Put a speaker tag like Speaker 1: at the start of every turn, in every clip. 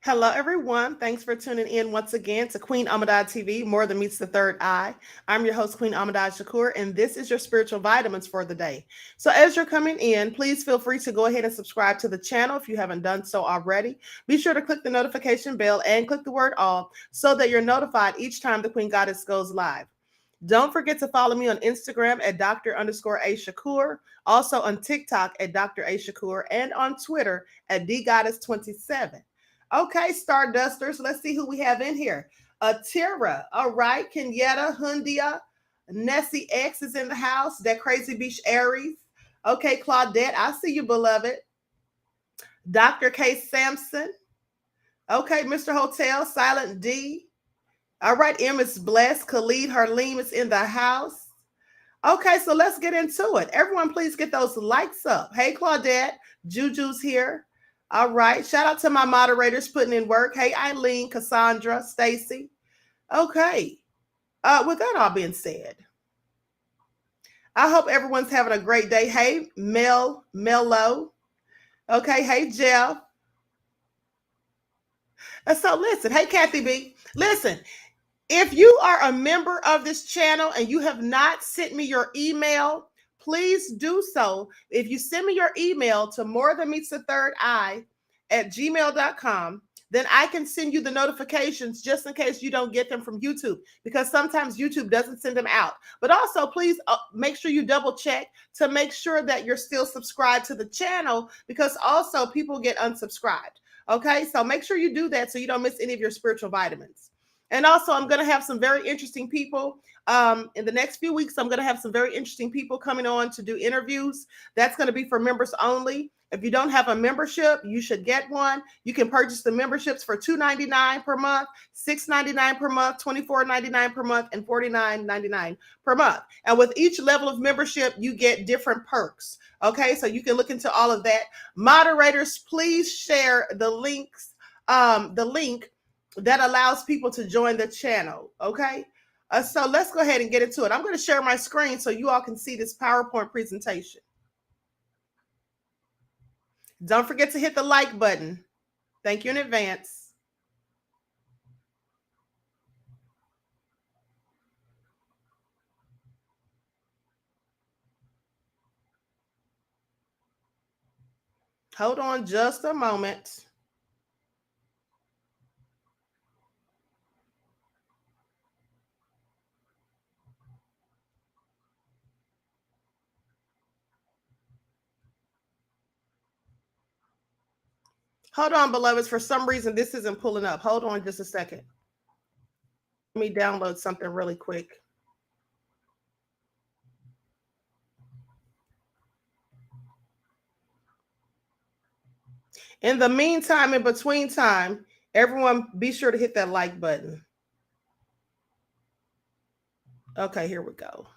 Speaker 1: Hello, everyone. Thanks for tuning in once again to Queen Amadad TV, More Than Meets the Third Eye. I'm your host, Queen AmadadShakur, and this is your spiritual vitamins for the day. So as you're coming in, please feel free to go ahead and subscribe to the channel if you haven't done so already. Be sure to click the notification bell and click the word all so that you're notified each time the Queen Goddess goes live. Don't forget to follow me on Instagram at Dr._A_Shakur, also on TikTok at Dr. A Shakur, and on Twitter at DGoddess27. Okay, Stardusters, let's see who we have in here. Atira, all right, Kenyetta, Hundia, Nessie X is in the house, that crazy beach Aries. Okay, Claudette, I see you, beloved. Dr. K. Sampson. Okay, Mr. Hotel, Silent D. All right, M is blessed. Khalid Harleem is in the house. Okay, so let's get into it. Everyone, please get those likes up. Hey, Claudette, Juju's here. All right, shout out to my moderators putting in work. Hey, Eileen, Cassandra, Stacy. Okay, with that all being said, I hope everyone's having a great day. Hey, Mello. Okay, hey, Jeff. So listen, hey, Kathy B. Listen, if you are a member of this channel and you have not sent me your email, please do so. If you send me your email to morethanmeetsthethirdeye@gmail.com, then I can send you the notifications just in case you don't get them from YouTube, because sometimes YouTube doesn't send them out. But also, please make sure you double check to make sure that you're still subscribed to the channel, because also people get unsubscribed. Okay, so make sure you do that so you don't miss any of your spiritual vitamins. And also, I'm going to have some very interesting people in the next few weeks. I'm going to have some very interesting people coming on to do interviews. That's going to be for members only. If you don't have a membership, you should get one. You can purchase the memberships for $2.99 per month, $6.99 per month, $24.99 per month, and $49.99 per month. And with each level of membership, you get different perks. Okay, so you can look into all of that. Moderators, please share the links, the link that allows people to join the channel. Okay, so let's go ahead and get into it. I'm going to share my screen so you all can see this PowerPoint presentation. Don't forget to hit the like button. Thank you in advance. Hold on just a moment. Hold on, beloveds. For some reason, this isn't pulling up. Hold on just a second. Let me download something really quick. In the meantime, in between time, everyone be sure to hit that like button. Okay, here we go.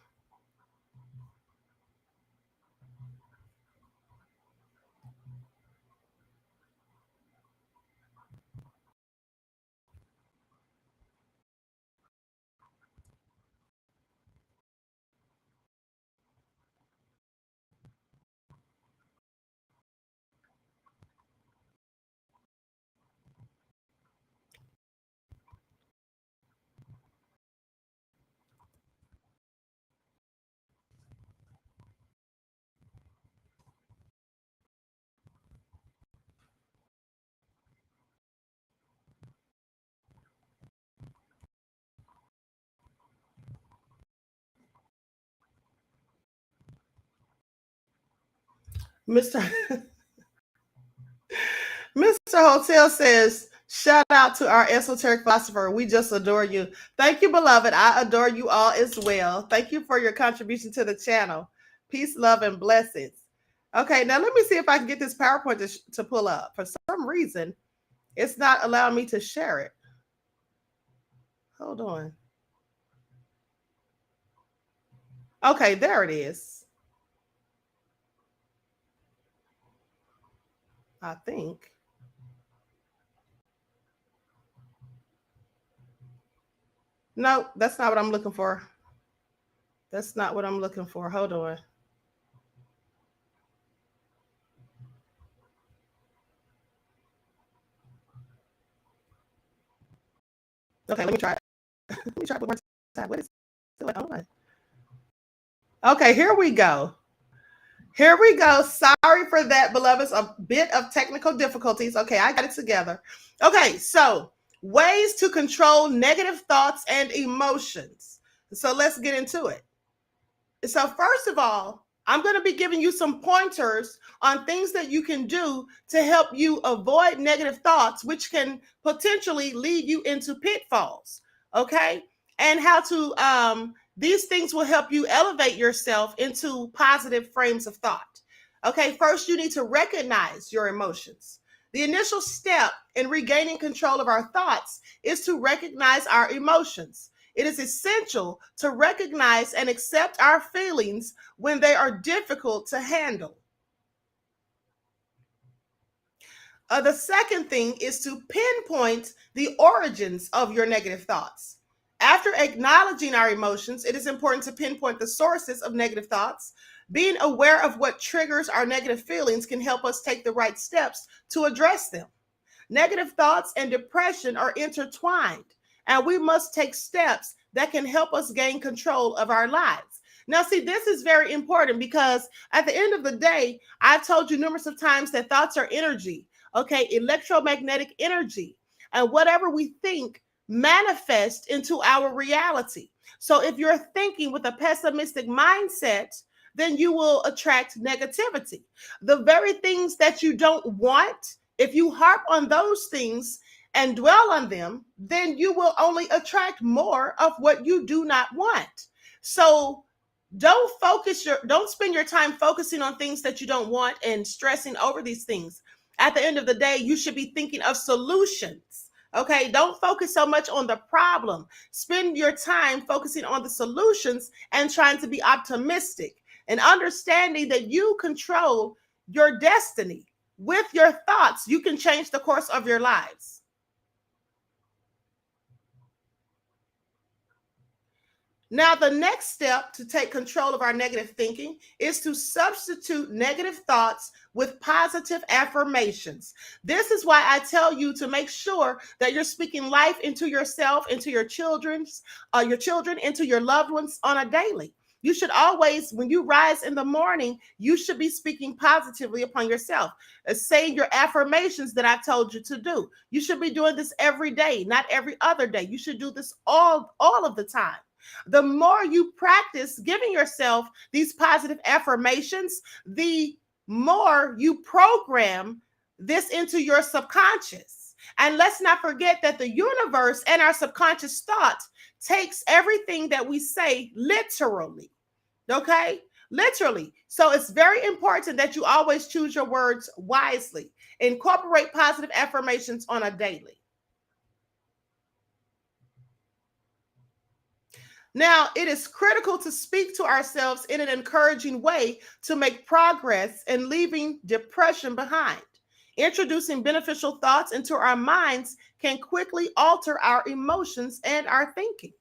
Speaker 1: Mr. Mr. Hotel says, shout out to our esoteric philosopher. We just adore you. Thank you, beloved. I adore you all as well. Thank you for your contribution to the channel. Peace, love, and blessings. Okay, now let me see if I can get this PowerPoint to pull up. For some reason, it's not allowing me to share it. Hold on. Okay, there it is. I think. No, that's not what I'm looking for. That's not what I'm looking for. Hold on. Okay, let me try it. Let me try it one more time. What is going on? Okay, here we go. Here we go. Sorry for that, beloveds. A bit of technical difficulties. Okay, I got it together. Okay, so ways to control negative thoughts and emotions. So let's get into it. So, first of all, I'm going to be giving you some pointers on things that you can do to help you avoid negative thoughts, which can potentially lead you into pitfalls. Okay. And how to, these things will help you elevate yourself into positive frames of thought. Okay. First, you need to recognize your emotions. The initial step in regaining control of our thoughts is to recognize our emotions. It is essential to recognize and accept our feelings when they are difficult to handle. The second thing is to pinpoint the origins of your negative thoughts. After acknowledging our emotions, it is important to pinpoint the sources of negative thoughts. Being aware of what triggers our negative feelings can help us take the right steps to address them. Negative thoughts and depression are intertwined, and we must take steps that can help us gain control of our lives. Now, see, this is very important because at the end of the day, I've told you numerous of times that thoughts are energy, okay, electromagnetic energy, and whatever we think manifests into our reality. So if you're thinking with a pessimistic mindset, then you will attract negativity. The very things that you don't want, if you harp on those things and dwell on them, then you will only attract more of what you do not want. So don't spend your time focusing on things that you don't want and stressing over these things. At the end of the day, you should be thinking of solutions. Okay, don't focus so much on the problem. Spend your time focusing on the solutions and trying to be optimistic and understanding that you control your destiny. With your thoughts, you can change the course of your lives. Now, the next step to take control of our negative thinking is to substitute negative thoughts with positive affirmations. This is why I tell you to make sure that you're speaking life into yourself, into your children, into your loved ones on a daily. You should always, when you rise in the morning, you should be speaking positively upon yourself, saying your affirmations that I've told you to do. You should be doing this every day, not every other day. You should do this all of the time. The more you practice giving yourself these positive affirmations, the more you program this into your subconscious. And let's not forget that the universe and our subconscious thought takes everything that we say literally. Okay? Literally. So it's very important that you always choose your words wisely. Incorporate positive affirmations on a daily. Now, it is critical to speak to ourselves in an encouraging way to make progress and leaving depression behind. Introducing beneficial thoughts into our minds can quickly alter our emotions and our thinking.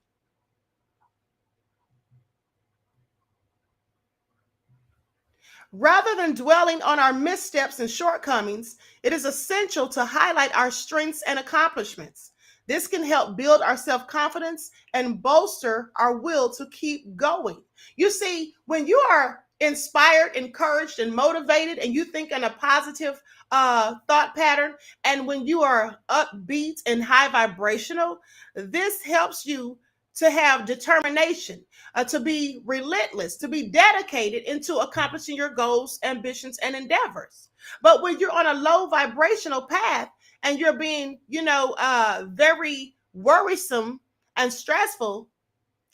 Speaker 1: Rather than dwelling on our missteps and shortcomings, it is essential to highlight our strengths and accomplishments. This can help build our self-confidence and bolster our will to keep going. You see, when you are inspired, encouraged, and motivated, and you think in a positive thought pattern, and when you are upbeat and high vibrational, this helps you to have determination, to be relentless, to be dedicated into accomplishing your goals, ambitions, and endeavors. But when you're on a low vibrational path and you're being, very worrisome and stressful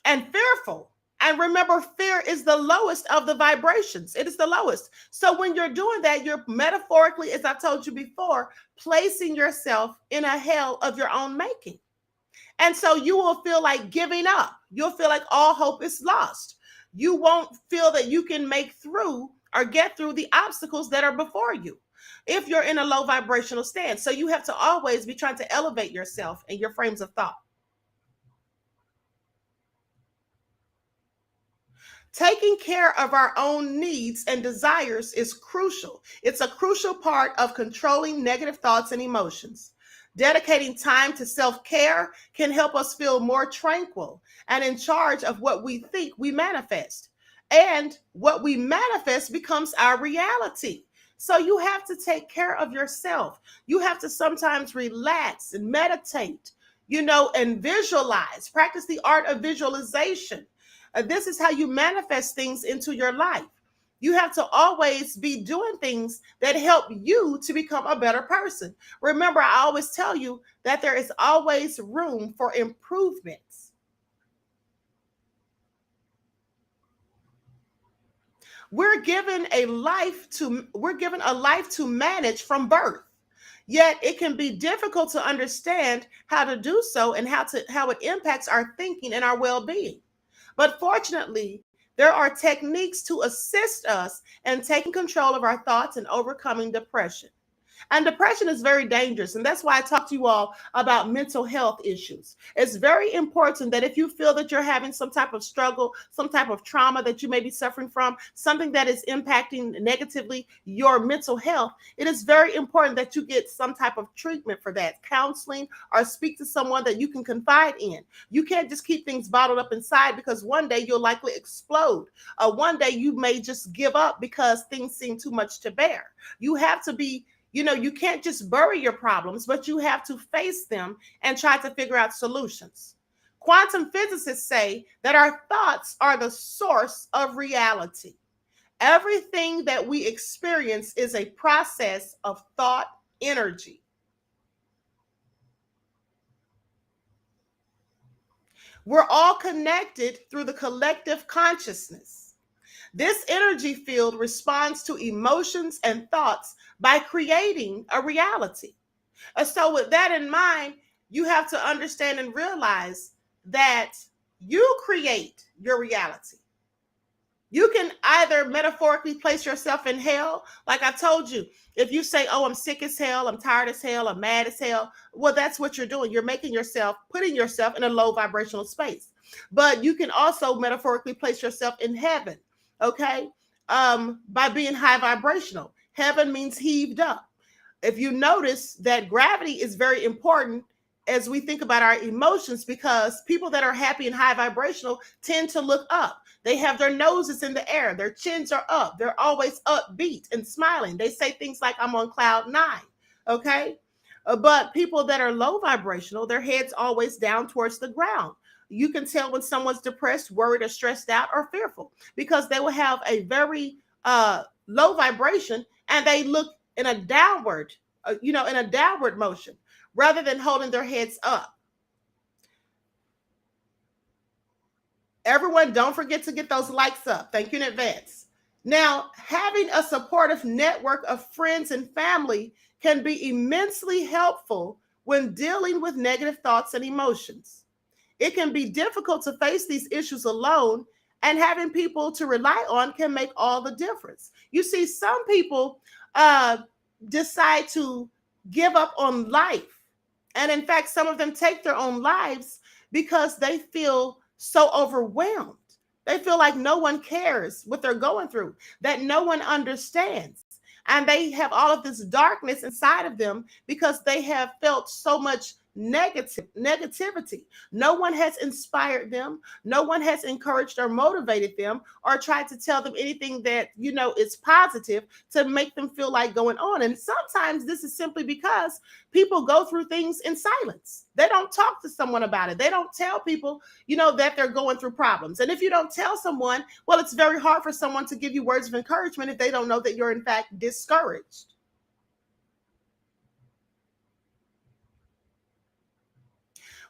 Speaker 1: and fearful. And remember, fear is the lowest of the vibrations. It is the lowest. So when you're doing that, you're metaphorically, as I've told you before, placing yourself in a hell of your own making. And so you will feel like giving up. You'll feel like all hope is lost. You won't feel that you can make through or get through the obstacles that are before you if you're in a low vibrational stance. So you have to always be trying to elevate yourself and your frames of thought. Taking care of our own needs and desires is crucial. It's a crucial part of controlling negative thoughts and emotions. Dedicating time to self-care can help us feel more tranquil and in charge of what we think we manifest. And what we manifest becomes our reality. So you have to take care of yourself. You have to sometimes relax and meditate, and visualize, practice the art of visualization. This is how you manifest things into your life. You have to always be doing things that help you to become a better person. Remember, I always tell you that there is always room for improvements. We're given a life to manage from birth. Yet it can be difficult to understand how to do so and how it impacts our thinking and our well-being. But fortunately, there are techniques to assist us in taking control of our thoughts and overcoming depression. And depression is very dangerous. And that's why I talk to you all about mental health issues. It's very important that if you feel that you're having some type of struggle, some type of trauma that you may be suffering from, something that is impacting negatively your mental health, it is very important that you get some type of treatment for that, counseling, or speak to someone that you can confide in. You can't just keep things bottled up inside, because one day you'll likely explode. One day you may just give up because things seem too much to bear. You have to be, you can't just bury your problems, but you have to face them and try to figure out solutions. Quantum physicists say that our thoughts are the source of reality. Everything that we experience is a process of thought energy. We're all connected through the collective consciousness. This energy field responds to emotions and thoughts by creating a reality. So with that in mind, you have to understand and realize that you create your reality. You can either metaphorically place yourself in hell. Like I told you, if you say, oh, I'm sick as hell, I'm tired as hell, I'm mad as hell, well, that's what you're doing. You're putting yourself in a low vibrational space. But you can also metaphorically place yourself in heaven, okay? By being high vibrational. Heaven means heaved up. If you notice that gravity is very important as we think about our emotions, because people that are happy and high vibrational tend to look up. They have their noses in the air. Their chins are up. They're always upbeat and smiling. They say things like, I'm on cloud 9. Okay. But people that are low vibrational, their head's always down towards the ground. You can tell when someone's depressed, worried, or stressed out, or fearful, because they will have a very low vibration and they look in a downward, motion rather than holding their heads up. Everyone, don't forget to get those likes up. Thank you in advance. Now, having a supportive network of friends and family can be immensely helpful when dealing with negative thoughts and emotions. It can be difficult to face these issues alone, and having people to rely on can make all the difference. You see, some people decide to give up on life. And in fact, some of them take their own lives because they feel so overwhelmed. They feel like no one cares what they're going through, that no one understands. And they have all of this darkness inside of them because they have felt so much negativity. No one has inspired them. No one has encouraged or motivated them or tried to tell them anything that, is positive to make them feel like going on. And sometimes this is simply because people go through things in silence. They don't talk to someone about it. They don't tell people, that they're going through problems. And if you don't tell someone, well, it's very hard for someone to give you words of encouragement if they don't know that you're in fact discouraged.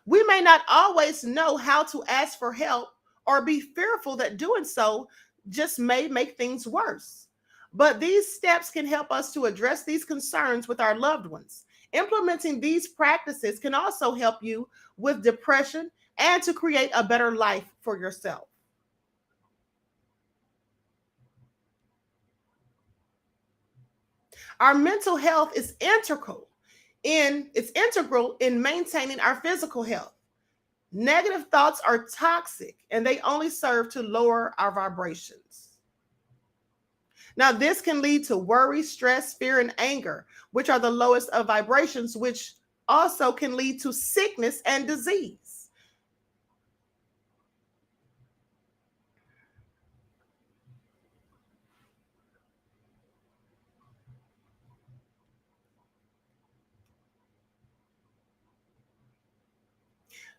Speaker 1: We may not always know how to ask for help or be fearful that doing so just may make things worse. But these steps can help us to address these concerns with our loved ones. Implementing these practices can also help you with depression and to create a better life for yourself. Our mental health is integral in maintaining our physical health. Negative thoughts are toxic and they only serve to lower our vibrations. Now, this can lead to worry, stress, fear, and anger, which are the lowest of vibrations, which also can lead to sickness and disease.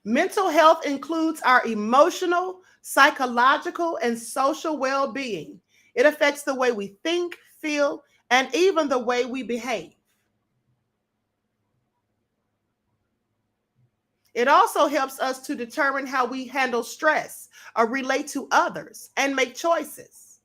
Speaker 1: Mental health includes our emotional, psychological, and social well being. It affects the way we think, feel, and even the way we behave. It also helps us to determine how we handle stress or relate to others and make choices.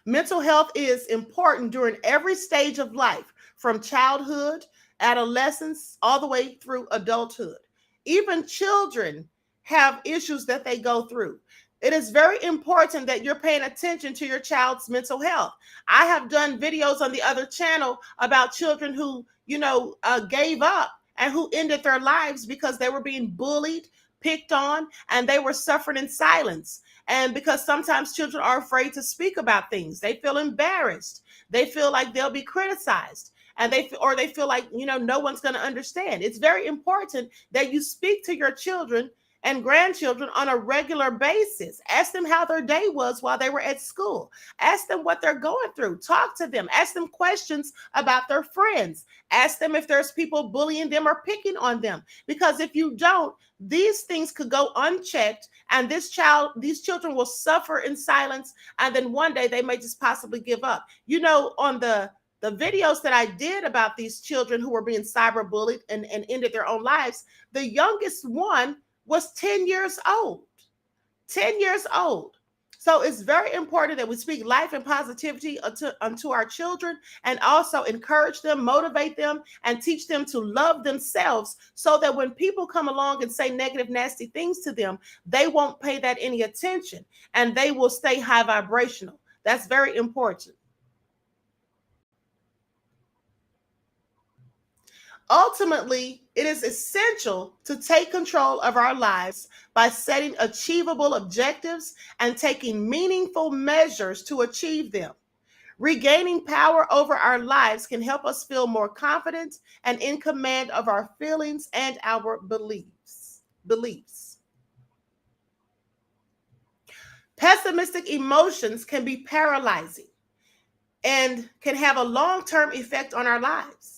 Speaker 1: Mental health is important during every stage of life, from childhood, adolescence, all the way through adulthood. Even children have issues that they go through. It is very important that you're paying attention to your child's mental health. I have done videos on the other channel about children who, gave up and who ended their lives because they were being bullied, picked on, and they were suffering in silence. And because sometimes children are afraid to speak about things, they feel embarrassed. They feel like they'll be criticized. And they feel like, no one's going to understand. It's very important that you speak to your children and grandchildren on a regular basis. Ask them how their day was while they were at school. Ask them what they're going through. Talk to them. Ask them questions about their friends. Ask them if there's people bullying them or picking on them. Because if you don't, these things could go unchecked, and these children will suffer in silence, and then one day they may just possibly give up. On the videos that I did about these children who were being cyberbullied and ended their own lives, the youngest one was 10 years old. 10 years old. So it's very important that we speak life and positivity unto our children, and also encourage them, motivate them, and teach them to love themselves, so that when people come along and say negative, nasty things to them, they won't pay that any attention and they will stay high vibrational. That's very important. Ultimately, it is essential to take control of our lives by setting achievable objectives and taking meaningful measures to achieve them. Regaining power over our lives can help us feel more confident and in command of our feelings and our beliefs. Pessimistic emotions can be paralyzing and can have a long-term effect on our lives.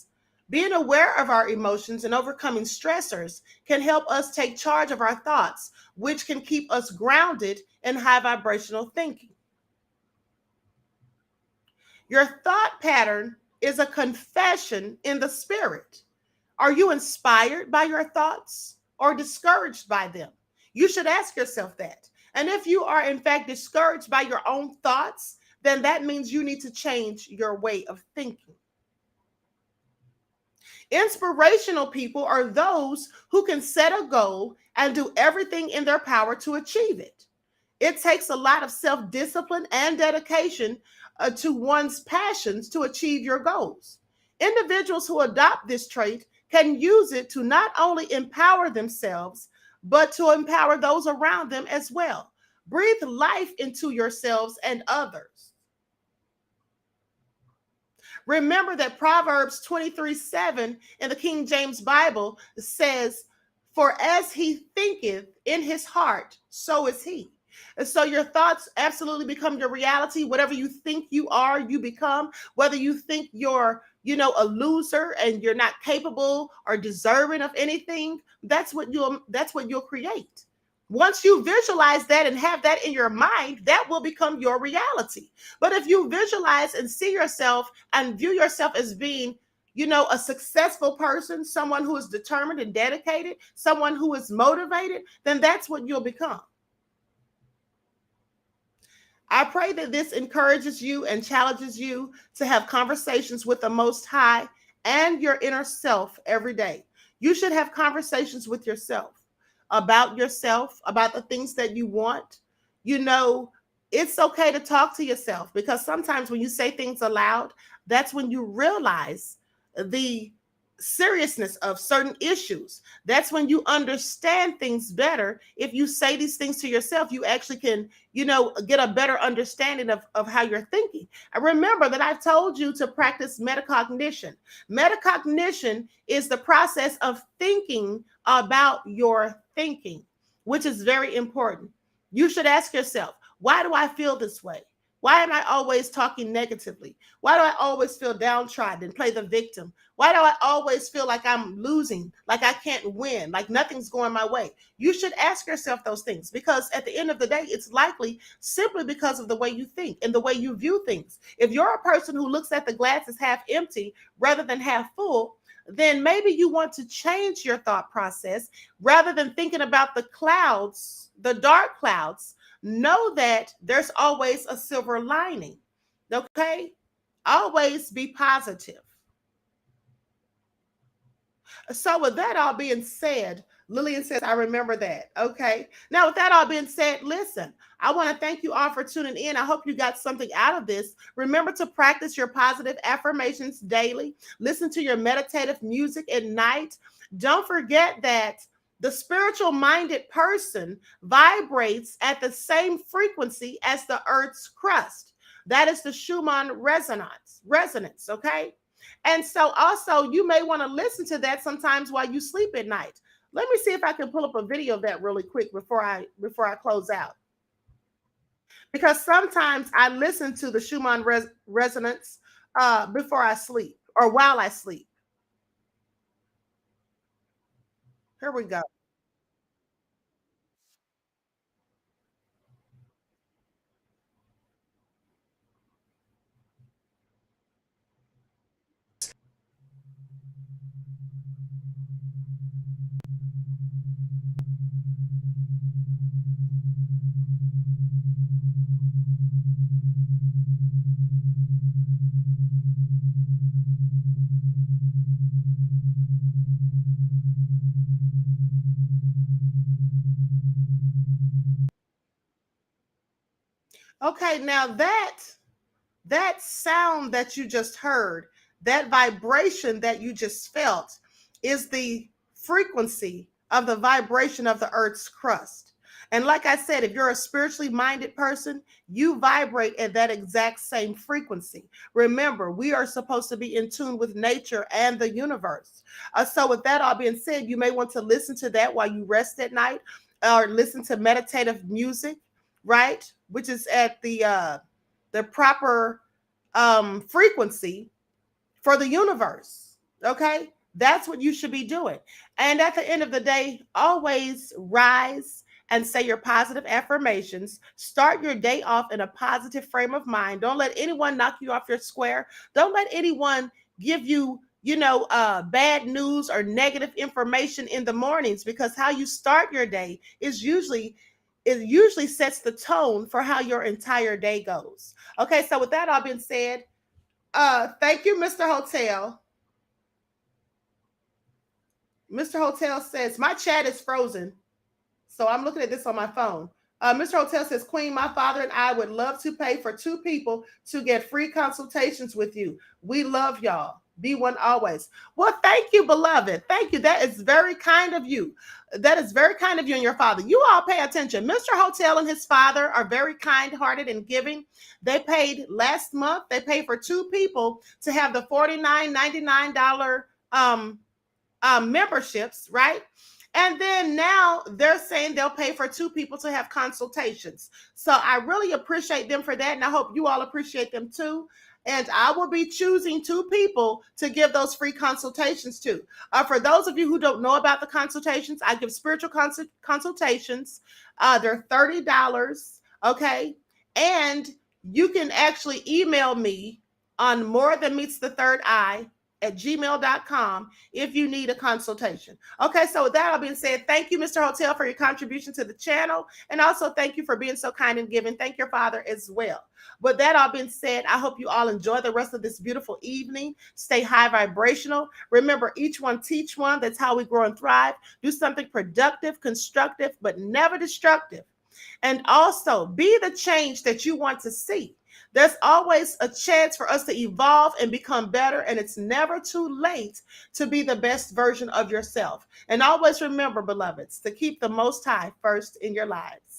Speaker 1: Being aware of our emotions and overcoming stressors can help us take charge of our thoughts, which can keep us grounded in high vibrational thinking. Your thought pattern is a confession in the spirit. Are you inspired by your thoughts or discouraged by them? You should ask yourself that. And if you are in fact discouraged by your own thoughts, then that means you need to change your way of thinking. Inspirational people are those who can set a goal and do everything in their power to achieve it. It takes a lot of self-discipline and dedication to one's passions to achieve your goals. Individuals who adopt this trait can use it to not only empower themselves, but to empower those around them as well. Breathe life into yourselves and others. Remember that Proverbs 23:7 in the King James Bible says, "For as he thinketh in his heart, so is he." And so your thoughts absolutely become your reality. Whatever you think you are, you become. Whether you think you're, a loser and you're not capable or deserving of anything, that's what you'll create. Once you visualize that and have that in your mind, that will become your reality. But if you visualize and see yourself and view yourself as being, a successful person, someone who is determined and dedicated, someone who is motivated, then that's what you'll become. I pray that this encourages you and challenges you to have conversations with the Most High and your inner self every day. You should have conversations with yourself, about the things that you want. You know, it's okay to talk to yourself, because sometimes when you say things aloud, that's when you realize the seriousness of certain issues. That's when you understand things better. If you say these things to yourself, you actually can, get a better understanding of how you're thinking. And remember that I've told you to practice metacognition. Metacognition is the process of thinking about your thinking, which is very important. You should ask yourself, why do I feel this way? Why am I always talking negatively? Why do I always feel downtrodden and play the victim? Why do I always feel like I'm losing, like I can't win, like nothing's going my way? You should ask yourself those things, because at the end of the day, it's likely simply because of the way you think and the way you view things. If you're a person who looks at the glass as half empty rather than half full, then maybe you want to change your thought process. Rather than thinking about the clouds, the dark clouds, know that there's always a silver lining. Okay? Always be positive. So, with that all being said, Lillian says, I remember that. Okay. Now, with that all being said, listen, I want to thank you all for tuning in. I hope you got something out of this. Remember to practice your positive affirmations daily. Listen to your meditative music at night. Don't forget that the spiritual minded person vibrates at the same frequency as the Earth's crust. That is the Schumann resonance. Okay. And so also you may want to listen to that sometimes while you sleep at night. Let me see if I can pull up a video of that really quick before I close out. Because sometimes I listen to the Schumann resonance before I sleep or while I sleep. Here we go. Okay, now that sound that you just heard, that vibration that you just felt, is the frequency of the vibration of the Earth's crust. And like I said, if you're a spiritually minded person, you vibrate at that exact same frequency. Remember, we are supposed to be in tune with nature and the universe. So, with that all being said, you may want to listen to that while you rest at night, or listen to meditative music, right? Which is at the proper frequency for the universe. Okay, that's what you should be doing. And at the end of the day, always rise and say your positive affirmations. Start your day off in a positive frame of mind. Don't let anyone knock you off your square. Don't let anyone give you, bad news or negative information in the mornings, because how you start your day is usually it usually sets the tone for how your entire day goes. Okay, so with that all being said, thank you, Mr. Hotel. Mr. Hotel says my chat is frozen, so I'm looking at this on my phone. Mr. Hotel says, Queen, my father and I would love to pay for two people to get free consultations with you. We love y'all. Be one always. Well, thank you, beloved. Thank you. That is very kind of you. That is very kind of you and your father. You all pay attention. Mr. Hotel and his father are very kind-hearted and giving. They paid last month. They paid for 2 people to have the $49.99 memberships, right? And then now they're saying they'll pay for 2 people to have consultations. So I really appreciate them for that. And I hope you all appreciate them too. And I will be choosing 2 people to give those free consultations to. For those of you who don't know about the consultations, I give spiritual consultations. They're $30. Okay. And you can actually email me on morethanmeetsthethirdeye@gmail.com if you need a consultation. Okay, so with that all being said, thank you, Mr. Hotel, for your contribution to the channel. And also thank you for being so kind and giving. Thank your father as well. With that all being said, I hope you all enjoy the rest of this beautiful evening. Stay high vibrational. Remember, each one teach one. That's how we grow and thrive. Do something productive, constructive, but never destructive. And also be the change that you want to see. There's always a chance for us to evolve and become better, and it's never too late to be the best version of yourself. And always remember, beloveds, to keep the Most High first in your lives.